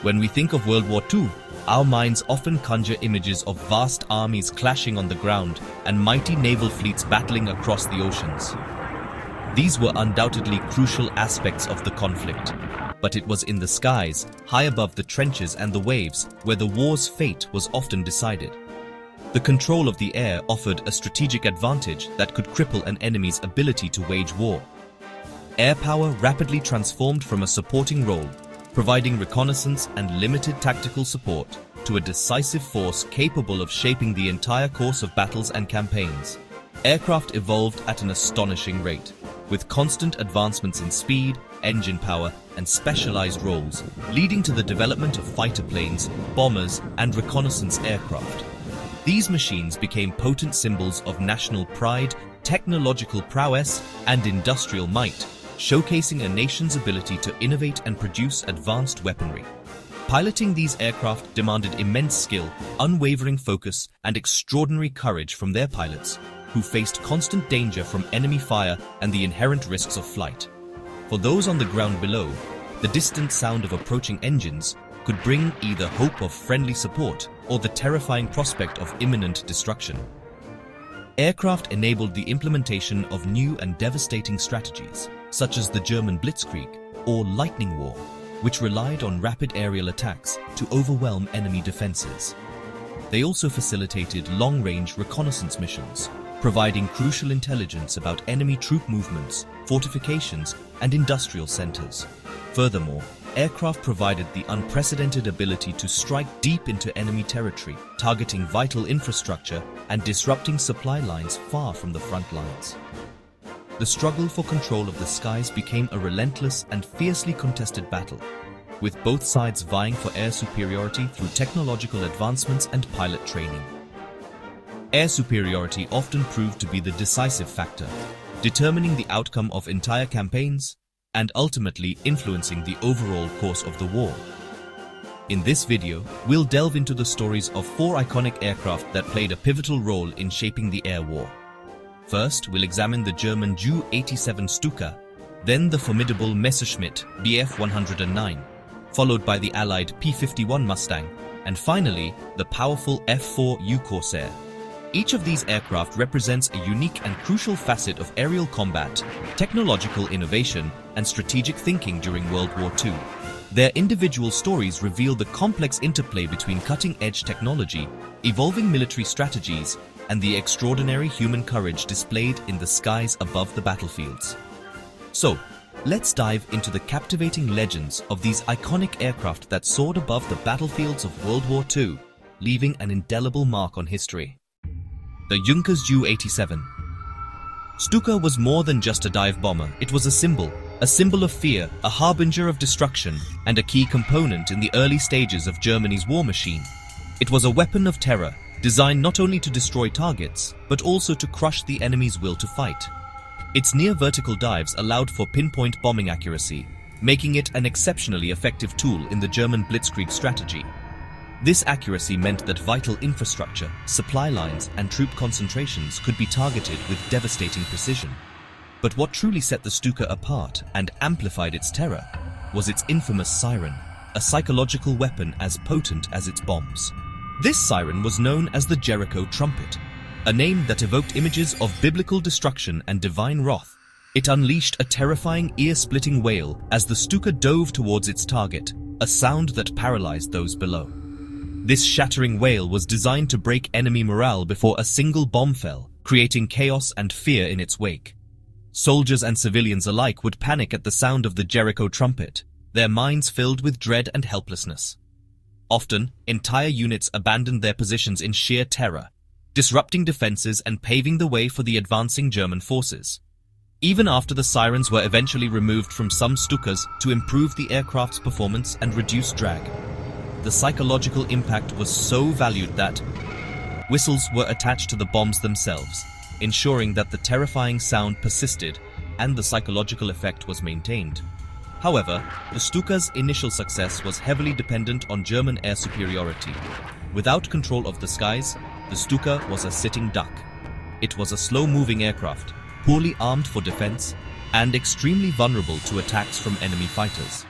When we think of World War II, our minds often conjure images of vast armies clashing on the ground and mighty naval fleets battling across the oceans. These were undoubtedly crucial aspects of the conflict, but it was in the skies, high above the trenches and the waves, where the war's fate was often decided. The control of the air offered a strategic advantage that could cripple an enemy's ability to wage war. Air power rapidly transformed from a supporting role, providing reconnaissance and limited tactical support, to a decisive force capable of shaping the entire course of battles and campaigns. Aircraft evolved at an astonishing rate, with constant advancements in speed, engine power, and specialized roles, leading to the development of fighter planes, bombers, and reconnaissance aircraft. These machines became potent symbols of national pride, technological prowess, and industrial might, showcasing a nation's ability to innovate and produce advanced weaponry. Piloting these aircraft demanded immense skill, unwavering focus, and extraordinary courage from their pilots, who faced constant danger from enemy fire and the inherent risks of flight. For those on the ground below, the distant sound of approaching engines could bring either hope of friendly support or the terrifying prospect of imminent destruction. Aircraft enabled the implementation of new and devastating strategies, such as the German Blitzkrieg or Lightning War, which relied on rapid aerial attacks to overwhelm enemy defenses. They also facilitated long-range reconnaissance missions, providing crucial intelligence about enemy troop movements, fortifications, and industrial centers. Furthermore, aircraft provided the unprecedented ability to strike deep into enemy territory, targeting vital infrastructure and disrupting supply lines far from the front lines. The struggle for control of the skies became a relentless and fiercely contested battle, with both sides vying for air superiority through technological advancements and pilot training. Air superiority often proved to be the decisive factor, determining the outcome of entire campaigns and ultimately influencing the overall course of the war. In this video, we'll delve into the stories of 4 iconic aircraft that played a pivotal role in shaping the air war. First, we'll examine the German Ju-87 Stuka, then the formidable Messerschmitt Bf-109, followed by the Allied P-51 Mustang, and finally, the powerful F4U Corsair. Each of these aircraft represents a unique and crucial facet of aerial combat, technological innovation, and strategic thinking during World War II. Their individual stories reveal the complex interplay between cutting-edge technology, evolving military strategies, and the extraordinary human courage displayed in the skies above the battlefields. So, let's dive into the captivating legends of these iconic aircraft that soared above the battlefields of World War II, leaving an indelible mark on history. The Junkers Ju-87. Stuka was more than just a dive bomber. It was a symbol of fear, a harbinger of destruction, and a key component in the early stages of Germany's war machine. It was a weapon of terror, designed not only to destroy targets, but also to crush the enemy's will to fight. Its near-vertical dives allowed for pinpoint bombing accuracy, making it an exceptionally effective tool in the German Blitzkrieg strategy. This accuracy meant that vital infrastructure, supply lines, and troop concentrations could be targeted with devastating precision. But what truly set the Stuka apart and amplified its terror was its infamous siren, a psychological weapon as potent as its bombs. This siren was known as the Jericho trumpet, a name that evoked images of biblical destruction and divine wrath. It unleashed a terrifying, ear-splitting wail as the Stuka dove towards its target, a sound that paralyzed those below. This shattering wail was designed to break enemy morale before a single bomb fell, creating chaos and fear in its wake. Soldiers and civilians alike would panic at the sound of the Jericho trumpet, their minds filled with dread and helplessness. Often, entire units abandoned their positions in sheer terror, disrupting defenses and paving the way for the advancing German forces. Even after the sirens were eventually removed from some Stukas to improve the aircraft's performance and reduce drag, the psychological impact was so valued that whistles were attached to the bombs themselves, ensuring that the terrifying sound persisted and the psychological effect was maintained. However, the Stuka's initial success was heavily dependent on German air superiority. Without control of the skies, the Stuka was a sitting duck. It was a slow-moving aircraft, poorly armed for defense, and extremely vulnerable to attacks from enemy fighters.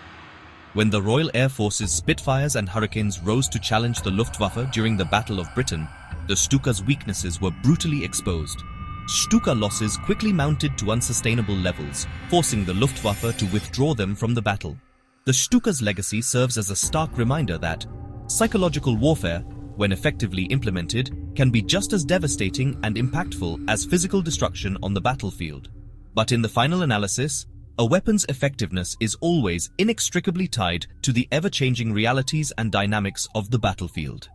When the Royal Air Force's Spitfires and Hurricanes rose to challenge the Luftwaffe during the Battle of Britain, the Stuka's weaknesses were brutally exposed. Stuka losses quickly mounted to unsustainable levels, forcing the Luftwaffe to withdraw them from the battle. The Stuka's legacy serves as a stark reminder that psychological warfare, when effectively implemented, can be just as devastating and impactful as physical destruction on the battlefield. But in the final analysis, a weapon's effectiveness is always inextricably tied to the ever-changing realities and dynamics of the battlefield.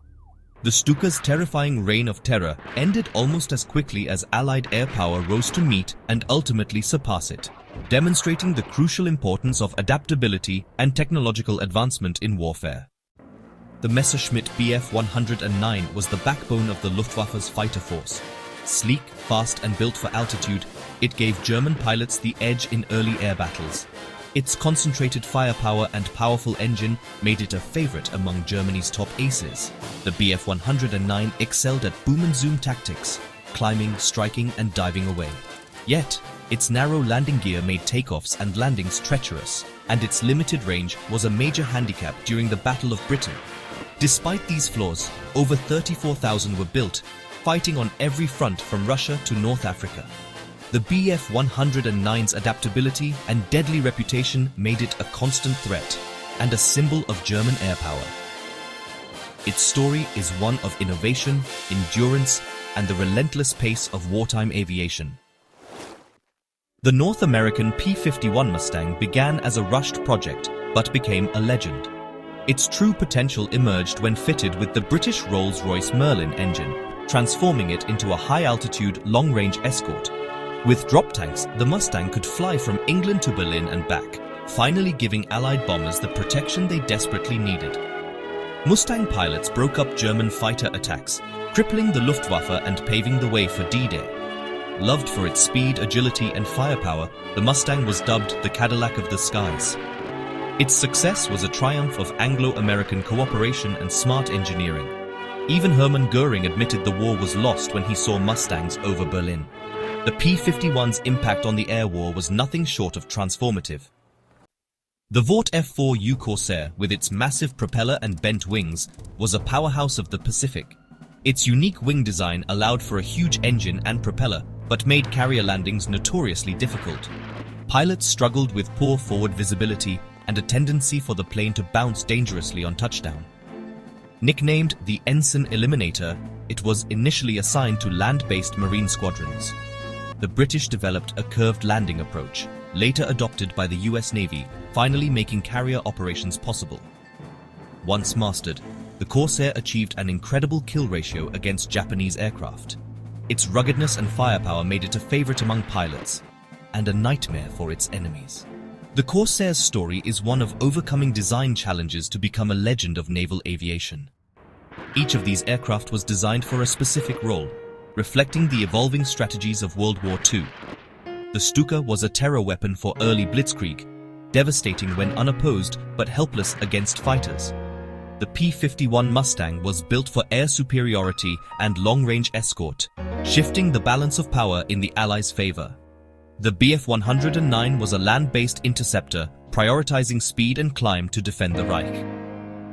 The Stuka's terrifying reign of terror ended almost as quickly as Allied air power rose to meet and ultimately surpass it, demonstrating the crucial importance of adaptability and technological advancement in warfare. The Messerschmitt Bf-109 was the backbone of the Luftwaffe's fighter force. Sleek, fast and built for altitude, it gave German pilots the edge in early air battles. Its concentrated firepower and powerful engine made it a favorite among Germany's top aces. The Bf-109 excelled at boom and zoom tactics, climbing, striking and diving away. Yet, its narrow landing gear made takeoffs and landings treacherous, and its limited range was a major handicap during the Battle of Britain. Despite these flaws, over 34,000 were built, fighting on every front from Russia to North Africa. The Bf-109's adaptability and deadly reputation made it a constant threat and a symbol of German air power. Its story is one of innovation, endurance, and the relentless pace of wartime aviation. The North American P-51 Mustang began as a rushed project but became a legend. Its true potential emerged when fitted with the British Rolls-Royce Merlin engine, transforming it into a high-altitude, long-range escort. With drop tanks, the Mustang could fly from England to Berlin and back, finally giving Allied bombers the protection they desperately needed. Mustang pilots broke up German fighter attacks, crippling the Luftwaffe and paving the way for D-Day. Loved for its speed, agility and firepower, the Mustang was dubbed the Cadillac of the skies. Its success was a triumph of Anglo-American cooperation and smart engineering. Even Hermann Goering admitted the war was lost when he saw Mustangs over Berlin. The P-51's impact on the air war was nothing short of transformative. The Vought F4U Corsair, with its massive propeller and bent wings, was a powerhouse of the Pacific. Its unique wing design allowed for a huge engine and propeller, but made carrier landings notoriously difficult. Pilots struggled with poor forward visibility and a tendency for the plane to bounce dangerously on touchdown. Nicknamed the Ensign Eliminator, it was initially assigned to land-based marine squadrons. The British developed a curved landing approach, later adopted by the US Navy, finally making carrier operations possible. Once mastered, the Corsair achieved an incredible kill ratio against Japanese aircraft. Its ruggedness and firepower made it a favorite among pilots, and a nightmare for its enemies. The Corsair's story is one of overcoming design challenges to become a legend of naval aviation. Each of these aircraft was designed for a specific role, reflecting the evolving strategies of World War II. The Stuka was a terror weapon for early blitzkrieg, devastating when unopposed but helpless against fighters. The P-51 Mustang was built for air superiority and long-range escort, shifting the balance of power in the Allies' favor. The Bf-109 was a land-based interceptor, prioritizing speed and climb to defend the Reich.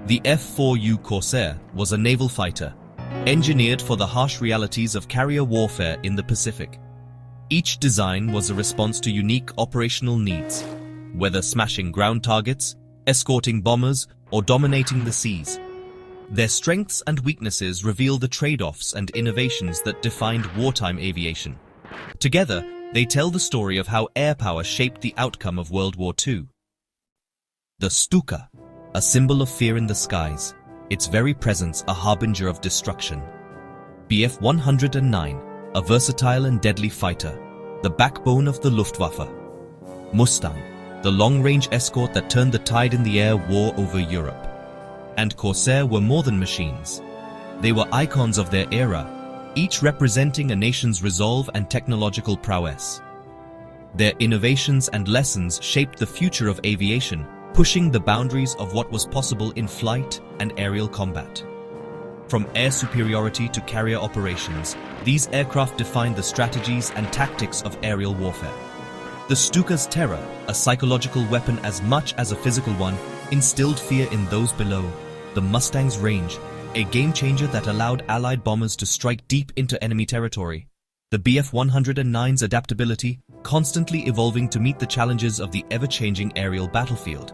The F-4U Corsair was a naval fighter, engineered for the harsh realities of carrier warfare in the Pacific. Each design was a response to unique operational needs, whether smashing ground targets, escorting bombers, or dominating the seas. Their strengths and weaknesses reveal the trade-offs and innovations that defined wartime aviation. Together, they tell the story of how air power shaped the outcome of World War II. The Stuka, a symbol of fear in the skies, its very presence a harbinger of destruction. Bf-109, a versatile and deadly fighter, the backbone of the Luftwaffe. Mustang, the long-range escort that turned the tide in the air war over Europe. And Corsair were more than machines. They were icons of their era, each representing a nation's resolve and technological prowess. Their innovations and lessons shaped the future of aviation, pushing the boundaries of what was possible in flight and aerial combat. From air superiority to carrier operations, these aircraft defined the strategies and tactics of aerial warfare. The Stuka's terror, a psychological weapon as much as a physical one, instilled fear in those below. The Mustang's range, a game-changer that allowed Allied bombers to strike deep into enemy territory. The Bf-109's adaptability, constantly evolving to meet the challenges of the ever-changing aerial battlefield.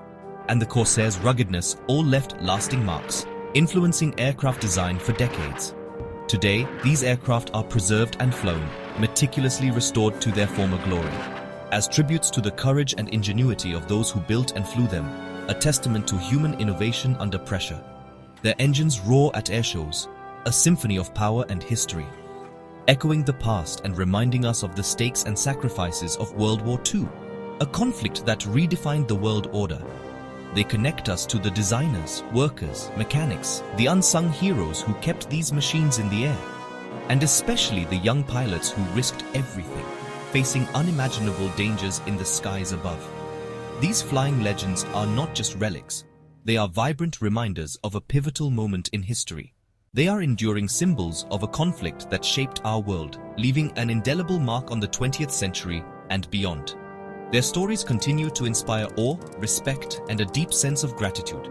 And the Corsair's ruggedness all left lasting marks, influencing aircraft design for decades. Today, these aircraft are preserved and flown, meticulously restored to their former glory, as tributes to the courage and ingenuity of those who built and flew them, a testament to human innovation under pressure. Their engines roar at airshows, a symphony of power and history, echoing the past and reminding us of the stakes and sacrifices of World War II, a conflict that redefined the world order. They connect us to the designers, workers, mechanics, the unsung heroes who kept these machines in the air, and especially the young pilots who risked everything, facing unimaginable dangers in the skies above. These flying legends are not just relics, they are vibrant reminders of a pivotal moment in history. They are enduring symbols of a conflict that shaped our world, leaving an indelible mark on the 20th century and beyond. Their stories continue to inspire awe, respect, and a deep sense of gratitude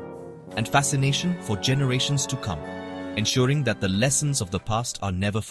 and fascination for generations to come, ensuring that the lessons of the past are never forgotten.